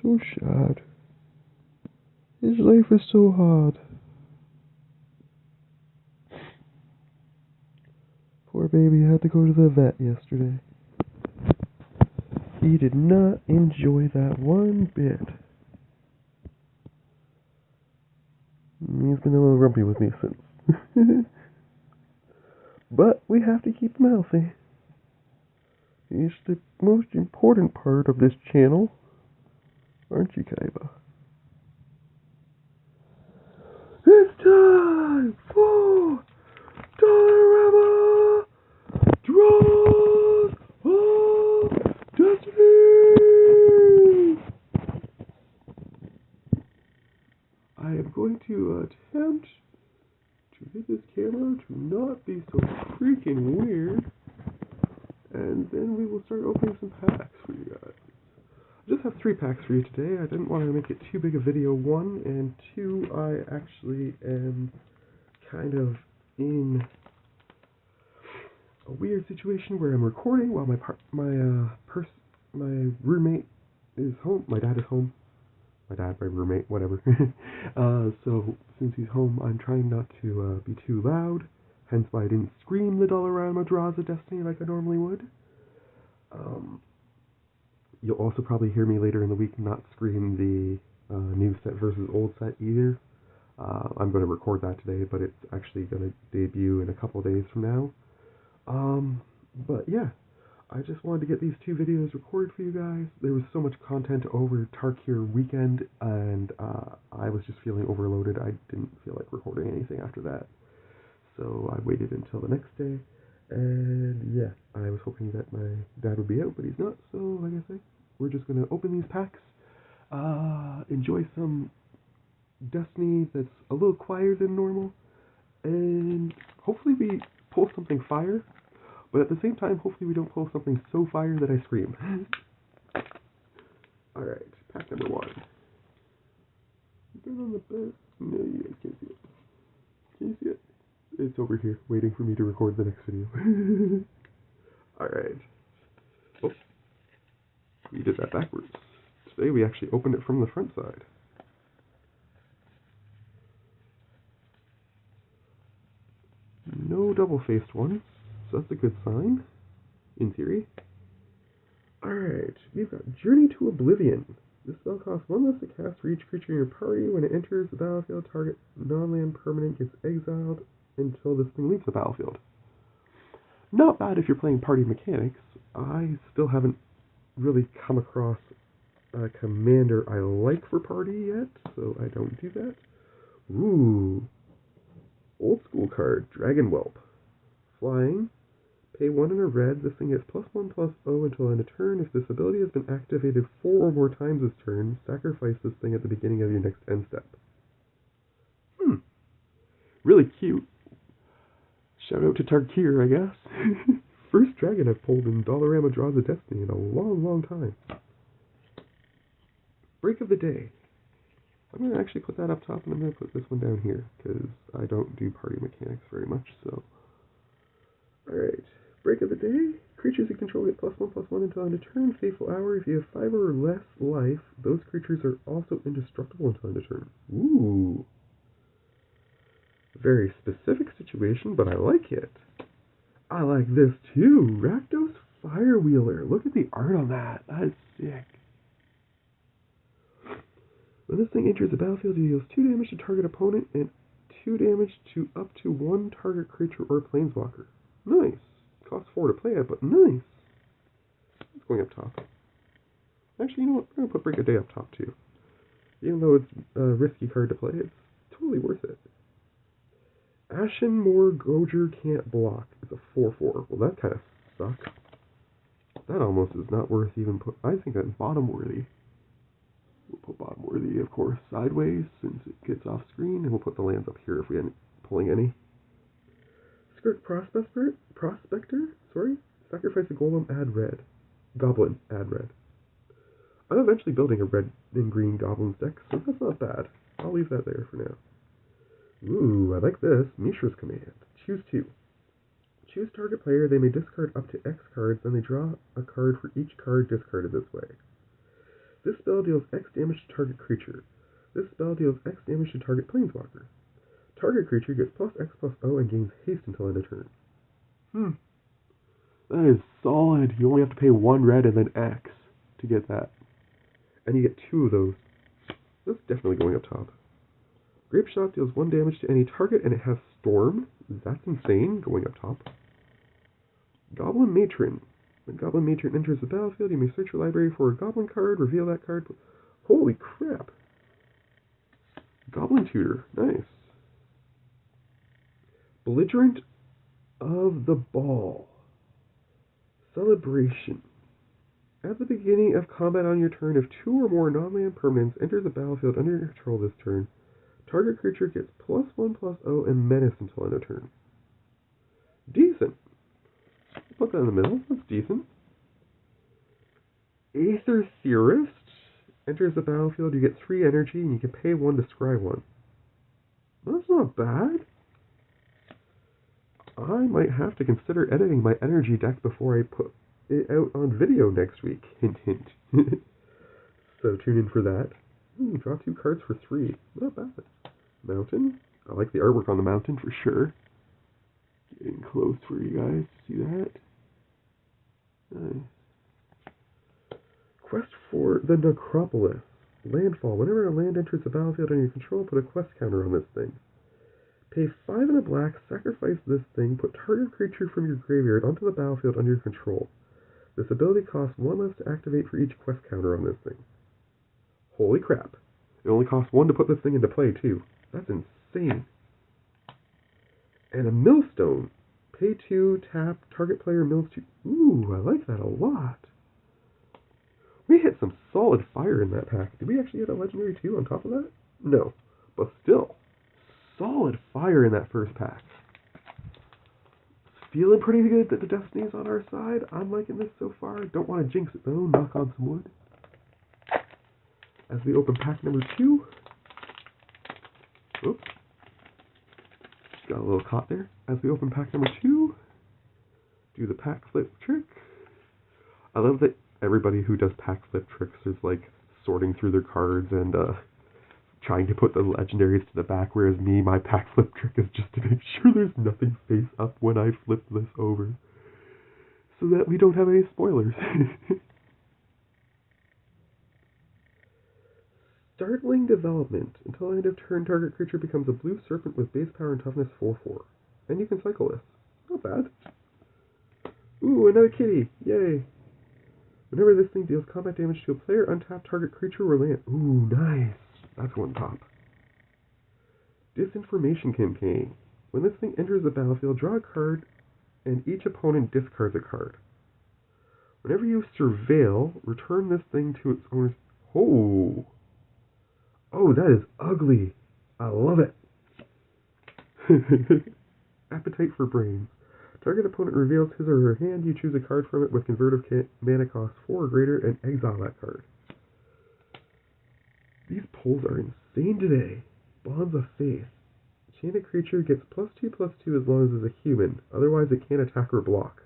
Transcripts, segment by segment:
so sad. His life is so hard. Poor baby had to go to the vet yesterday. He did not enjoy that one bit. He's been a little grumpy with me since. But we have to keep him healthy. He's the most important part of this channel. Aren't you, Kaiba? It's time for DOLLARAMA Draws of Destiny! I am going to attempt to get this camera to not be so freaking weird, and then we will start opening some packs for you guys. I just have 3 packs for you today. I didn't want to make it too big a video, 1, and 2, I actually am kind of in a weird situation where I'm recording while my roommate is home. My dad is home. My roommate, whatever. So since he's home, I'm trying not to be too loud. Hence why I didn't scream the DOLLARAMA Draws of Destiny like I normally would. You'll also probably hear me later in the week not scream the new set versus old set either. I'm going to record that today, but it's actually going to debut in a couple days from now. But yeah, I just wanted to get these 2 videos recorded for you guys. There was so much content over Tuckered weekend, and I was just feeling overloaded. I didn't feel like recording anything after that. So I waited until the next day, and yeah, I was hoping that my dad would be out, but he's not. So like I say, we're just going to open these packs, enjoy some Destiny that's a little quieter than normal, and hopefully we pull something fire. But at the same time, hopefully we don't pull something so fire that I scream. Alright, pack number 1. Is on the bed? No, you guys can't see it. Can you see it? It's over here, waiting for me to record the next video. Alright. Oh, we did that backwards. Today we actually opened it from the front side. No double-faced ones. So that's a good sign, in theory. Alright, we've got Journey to Oblivion. This spell costs 1 less to cast for each creature in your party. When it enters the battlefield, target non-land permanent gets exiled until this thing leaves the battlefield. Not bad if you're playing party mechanics. I still haven't really come across a commander I like for party yet, so I don't do that. Ooh. Old school card, Dragon Whelp. Flying. Pay 1 in a red. This thing gets +1/+0 until end of turn. If this ability has been activated 4 or more times this turn, sacrifice this thing at the beginning of your next end step. Really cute. Shout out to Tuckered, I guess. First dragon I've pulled in DOLLARAMA Draws of Destiny in a long, long time. Break of the day. I'm going to actually put that up top, and I'm going to put this one down here, because I don't do party mechanics very much, so... Alright. Break of the day. Creatures you control get +1/+1 until end of turn. Fateful Hour. If you have 5 or less life, those creatures are also indestructible until end of turn. Ooh. Very specific situation, but I like it. I like this too. Rakdos Firewheeler. Look at the art on that. That is sick. When this thing enters the battlefield, it deals 2 damage to target opponent and 2 damage to up to 1 target creature or planeswalker. Nice. Costs 4 to play it, but nice. It's going up top. Actually, you know what? I'm going to put Break a Day up top too. Even though it's a risky card to play, it's totally worth it. Ashenmoor Goger can't block. It's a 4/4. Well, that kind of sucks. That almost is not worth even put. I think that's bottom worthy. We'll put bottom worthy, of course, sideways since it gets off screen, and we'll put the lands up here if we end up pulling any. Skirt Prospector. Sacrifice a golem, add red. Goblin, add red. I'm eventually building a red and green goblins deck, so that's not bad. I'll leave that there for now. Ooh, I like this. Mishra's Command. Choose 2. Choose target player. They may discard up to X cards, then they draw a card for each card discarded this way. This spell deals X damage to target creature. This spell deals X damage to target planeswalker. Target creature gets plus X plus O and gains haste until end of turn. That is solid. You only have to pay 1 red and then X to get that. And you get 2 of those. That's definitely going up top. Grape Shot deals 1 damage to any target and it has Storm. That's insane, going up top. Goblin Matron. When Goblin Matron enters the battlefield, you may search your library for a Goblin card, reveal that card. Holy crap. Goblin Tutor. Nice. Belligerent of the Ball. Celebration. At the beginning of combat on your turn, if 2 or more non-land permanents enter the battlefield under your control this turn, target creature gets +1/+0 and menace until end of turn. Decent. Put that in the middle. That's decent. Aether Theorist. Enters the battlefield, you get 3 energy, and you can pay 1 to scry 1. That's not bad. I might have to consider editing my energy deck before I put it out on video next week. Hint, hint. So tune in for that. Draw 2 cards for 3. Not bad. Mountain. I like the artwork on the mountain for sure. Getting close for you guys to see that. Nice. Quest for the Necropolis. Landfall. Whenever a land enters the battlefield under your control, put a quest counter on this thing. Pay 5 and a black, sacrifice this thing, put target creature from your graveyard onto the battlefield under your control. This ability costs 1 less to activate for each quest counter on this thing. Holy crap. It only costs 1 to put this thing into play, too. That's insane. And a Millstone. Pay 2, tap, target player mills 2. Ooh, I like that a lot. We hit some solid fire in that pack. Did we actually hit a legendary too on top of that? No. But still, solid fire in that first pack. Feeling pretty good that the Destiny's on our side. I'm liking this so far. Don't want to jinx it though. Knock on some wood. As we open pack number 2. Oops. Got a little caught there. As we open pack number 2. Do the pack flip trick. I love that everybody who does pack flip tricks is like sorting through their cards and trying to put the legendaries to the back, whereas me, my pack flip trick is just to make sure there's nothing face up when I flip this over, so that we don't have any spoilers. Startling Development. Until end of turn, target creature becomes a blue serpent with base power and toughness 4/4. And you can cycle this. Not bad. Ooh, another kitty. Yay. Whenever this thing deals combat damage to a player, untap target creature or land. Ooh, nice. That's one top. Disinformation Campaign. When this thing enters the battlefield, draw a card, and each opponent discards a card. Whenever you surveil, return this thing to its owner's... Oh! Oh, that is ugly. I love it. Appetite for Brains. Target opponent reveals his or her hand. You choose a card from it with convertive mana cost 4 or greater and exile that card. These pulls are insane today. Bonds of Faith. Enchanted creature gets +2/+2 as long as it's a human. Otherwise it can't attack or block.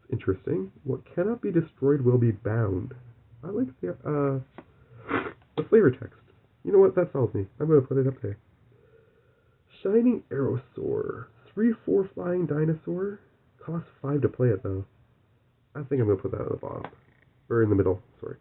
Interesting. What cannot be destroyed will be bound. I like the flavor text. You know what? That sells me. I'm going to put it up there. Shining Aerosaur. 3/4 flying dinosaur. Costs 5 to play it, though. I think I'm going to put that at the bottom. Or in the middle, sorry.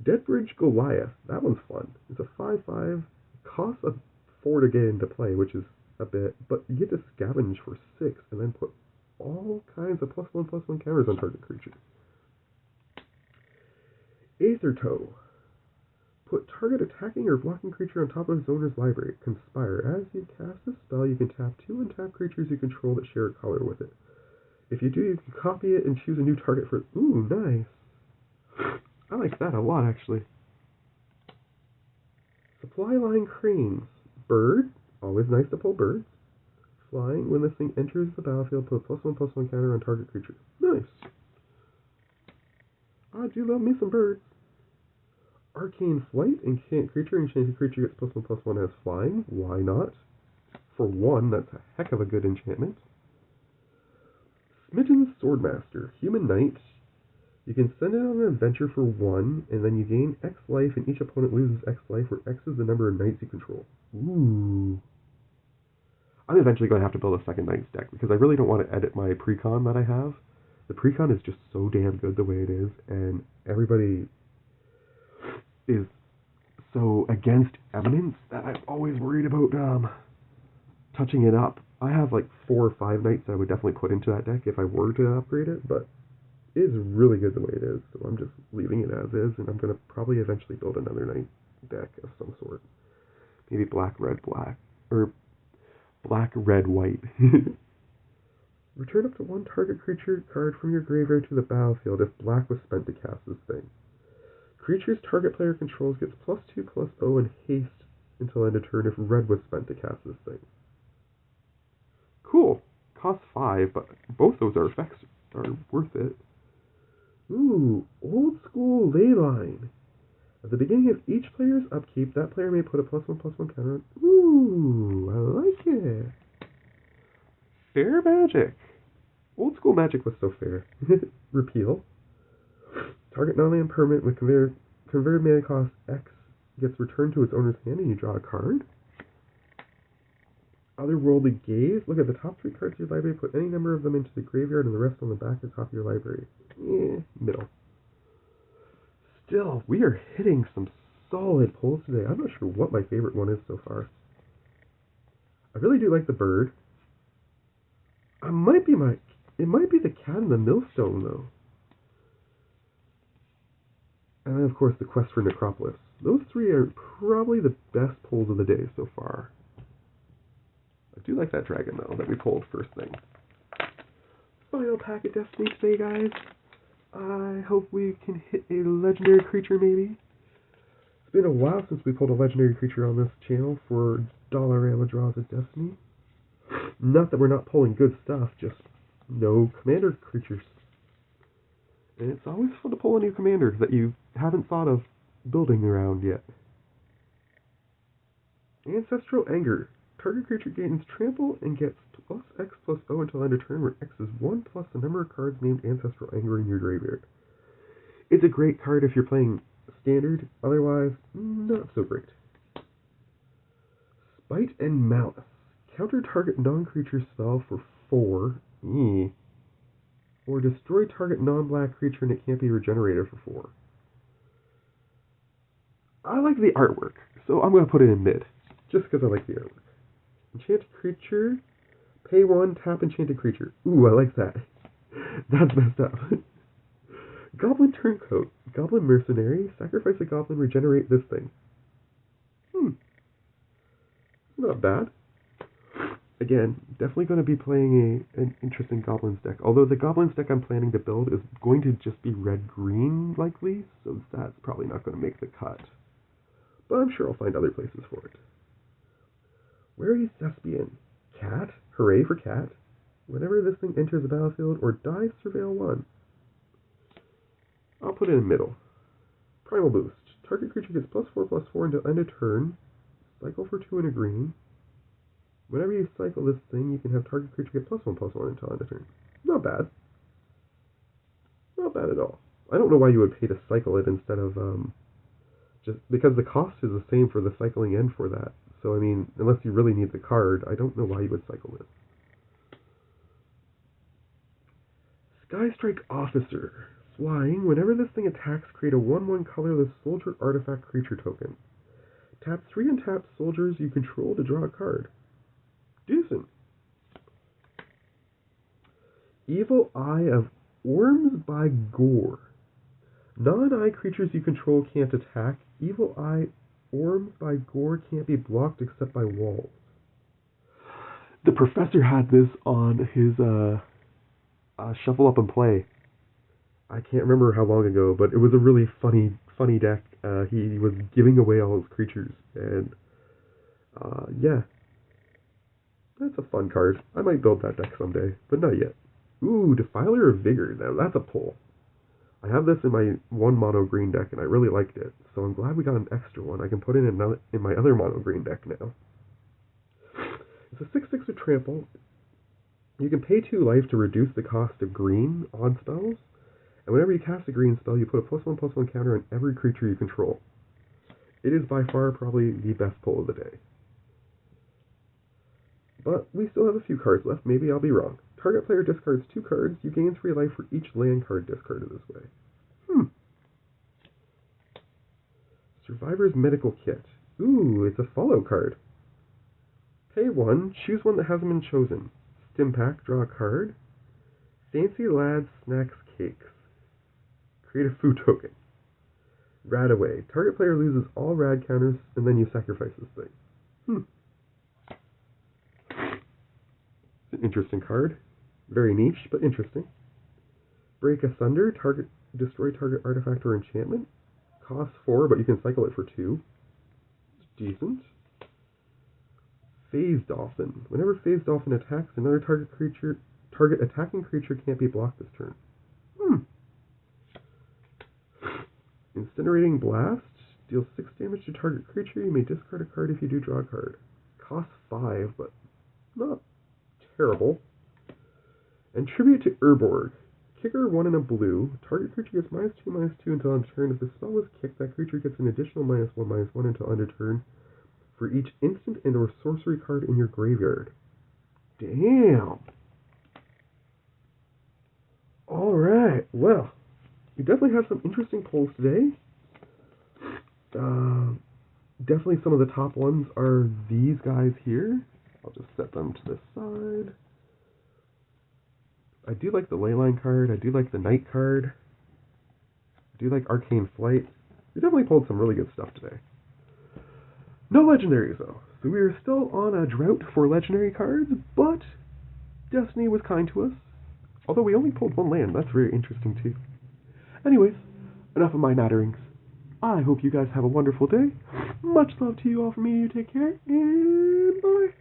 Deadbridge Goliath. That one's fun. It's a 5/5. Costs a 4 to get into play, which is a bit. But you get to scavenge for 6 and then put all kinds of +1/+1 counters on target creature. Aethertoe. Put target attacking or blocking creature on top of its owner's library. Conspire. As you cast this spell, you can tap 2 untap creatures you control that share a color with it. If you do, you can copy it and choose a new target for it. Ooh, nice. I like that a lot, actually. Supply Line Cranes. Bird. Always nice to pull birds. Flying. When this thing enters the battlefield, put a +1/+1 counter on target creature. Nice. I do love me some birds. Arcane Flight. Enchanted creature gets +1/+1 as flying. Why not? For 1, that's a heck of a good enchantment. Smitten Swordmaster. Human Knight. You can send it on an adventure for 1, and then you gain X life, and each opponent loses X life, where X is the number of knights you control. Ooh. I'm eventually going to have to build a second knights deck, because I really don't want to edit my precon that I have. The precon is just so damn good the way it is, and everybody is so against Eminence that I'm always worried about touching it up. I have like 4 or 5 knights that I would definitely put into that deck if I were to upgrade it, but it is really good the way it is, so I'm just leaving it as is, and I'm going to probably eventually build another knight deck of some sort. Maybe black, red, black, or black, red, white. Return up to 1 target creature card from your graveyard to the battlefield if black was spent to cast this thing. Creatures target player controls gets +2/+0 and haste until end of turn if red was spent to cast this thing. Cool. Costs 5, but both those are effects are worth it. Ooh, old school leyline. At the beginning of each player's upkeep, that player may put a +1/+1 counter on. Ooh, I like it. Fair magic. Old school magic was so fair. Repeal. Target non-land permanent with converted mana cost X gets returned to its owner's hand and you draw a card. Otherworldly Gaze. Look at the top 3 cards of your library, put any number of them into the graveyard and the rest on the back or top of your library. Middle. Still, we are hitting some solid pulls today. I'm not sure what my favorite one is so far. I really do like the bird. It might be the cat and the millstone though. And then of course the quest for Necropolis. Those 3 are probably the best pulls of the day so far. I do like that dragon though that we pulled first thing. Final pack of Destiny today, guys. I hope we can hit a legendary creature maybe. It's been a while since we pulled a legendary creature on this channel for Dollarama Draws of Destiny. Not that we're not pulling good stuff, just no commander creatures. And it's always fun to pull a new commander that you haven't thought of building around yet. Ancestral Anger. Target creature gains trample and gets +X/+0 until end of turn, where X is 1 plus the number of cards named Ancestral Anger in your graveyard. It's a great card if you're playing standard, otherwise, not so great. Spite and Malice. Counter target non-creature spell for 4, or destroy target non-black creature and it can't be regenerated for 4. I like the artwork, so I'm going to put it in mid, just because I like the artwork. Enchanted creature, pay 1, tap enchanted creature. Ooh, I like that. That's messed up. Goblin Turncoat, Goblin Mercenary, sacrifice a goblin, regenerate this thing. Not bad. Again, definitely going to be playing an interesting Goblins deck. Although the Goblins deck I'm planning to build is going to just be red-green, likely, so that's probably not going to make the cut. But I'm sure I'll find other places for it. Wary Thespian. Cat. Hooray for cat. Whenever this thing enters the battlefield or dies, surveil 1. I'll put it in middle. Primal Boost. Target creature gets +4/+4 until end of turn. Cycle for 2 and a green. Whenever you cycle this thing, you can have target creature get +1/+1 until end of turn. Not bad. Not bad at all. I don't know why you would pay to cycle it instead of, just because the cost is the same for the cycling and for that. So, I mean, unless you really need the card, I don't know why you would cycle this. Skystrike Officer. Flying. Whenever this thing attacks, create a 1/1 colorless soldier artifact creature token. Tap 3 untapped soldiers you control to draw a card. Decent. Evil Eye of Orms by Gore. Non-eye creatures you control can't attack. Evil Eye Orms by Gore can't be blocked except by walls. The professor had this on his Shuffle Up and Play. I can't remember how long ago, but it was a really funny deck. He was giving away all his creatures, and yeah. That's a fun card. I might build that deck someday, but not yet. Ooh, Defiler of Vigor. Now that's a pull. I have this in my 1 mono green deck, and I really liked it, so I'm glad we got an extra one. I can put it in my other mono green deck now. It's a 6/6 with trample. You can pay 2 life to reduce the cost of green on spells, And whenever you cast a green spell, you put a +1/+1 counter on every creature you control. It is by far probably the best pull of the day. But we still have a few cards left. Maybe I'll be wrong. Target player discards 2 cards. You gain 3 life for each land card discarded this way. Survivor's Medical Kit. Ooh, it's a follow card. Pay 1, choose one that hasn't been chosen. Stimpack, draw a card. Fancy Lads Snacks Cakes. Create a food token. Rad away. Target player loses all rad counters, and then you sacrifice this thing. It's an interesting card. Very niche, but interesting. Break Asunder. Destroy target artifact or enchantment. Costs 4, but you can cycle it for 2. It's decent. Phase Dolphin. Whenever Phase Dolphin attacks, another target attacking creature can't be blocked this turn. Incinerating Blast. Deals 6 damage to target creature. You may discard a card if you do draw a card. Costs 5, but not terrible. And Tribute to Urborg. Kicker 1 in a blue. Target creature gets -2/-2 until end of turn. If the spell was kicked, that creature gets an additional -1/-1 until end of turn for each instant and or sorcery card in your graveyard. Damn! Alright, well, we definitely have some interesting pulls today. Definitely some of the top ones are these guys here. I'll just set them to the side. I do like the Leyline card. I do like the Knight card. I do like Arcane Flight. We definitely pulled some really good stuff today. No legendaries, though. So we are still on a drought for legendary cards, but Destiny was kind to us. Although we only pulled 1 land. That's very interesting, too. Anyways, enough of my natterings. I hope you guys have a wonderful day. Much love to you all from me. You take care, and bye.